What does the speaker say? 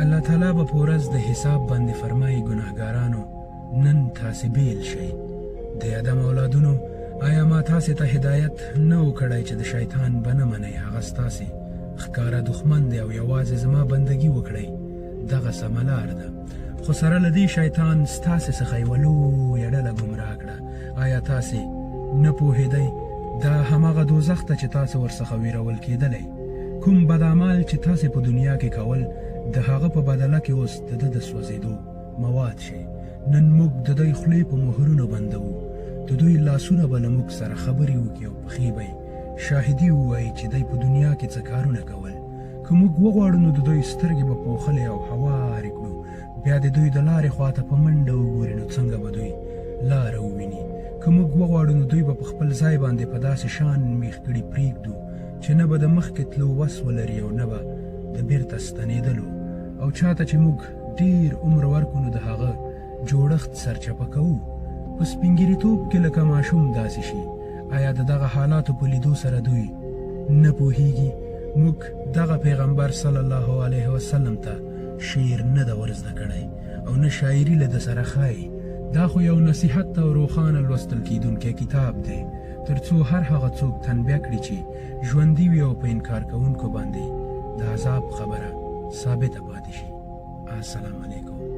الله تعالی به په ورځ د حساب باندې فرمایي ګناهګارانو نن تاسې بیل شئ. د آدم اولادونو آیا ما تاسې ته هدایت نه و کړی چې د شیطان به نه منئ؟ هغه ستاسې ښکاره دښمن دی او یوازې زما بندګي وکړئ. دغه سمه لار ده. خو سره له دې شیطان ستاسې څخه یوه لویه ډله ګمراه کړه. آیا تاسې نه پوهېدئ دا هماغه دوزخ ته چې تاسې ورڅخه ویرول کېدلی؟ کوم بد اعمال چې تاسې په دنیا کې کول د هغه په بدله کې اوس د ده د سوځېدو مواد شي. نن موږ د دوی خولې په مهرونو بندوو. د دوی لاسونه به له موږ سره خبرې وکړي او پښې به شاهدي ووایي چې دوی په دنیا کې څه کارونه کول. که موږ وغواړو نو د دوی سترګې به پوښلې او هوارې کړو. بیا د دوی د لارې خواته په منډه وګوري نو څنګه به دوی لاره وویني. که موږ وغواړو نو دوی به په خپل ځای باندې په داسې شان میخ کړي پرېږدو چې نه به د مخکې تلو وس ولري او نه به د بیرته ستنېدلو. او چاته چې موږ ډېر عمر ورکو نو د هغه جوړښت سرچپه کوو. په سپینګیریتوب کې لکه ماشوم داسې شي. آیا د دغه حالاتو په لیدو سره دوی نه پوهیږي؟ موږ دغه پیغمبر صلی الله علیه وسلم ته شعر نه ده ورزده کړی او نه شاعري له ده سره ښایي. دا خو یو نصیحت او روښانه لوستل کیدونکی کتاب دی تر څو هر هغه څوک تنبیه کړي چې ژوندي وي او په انکار کوونکو باندې د عذاب خبره ثابته پاتې شي. السلام علیکم.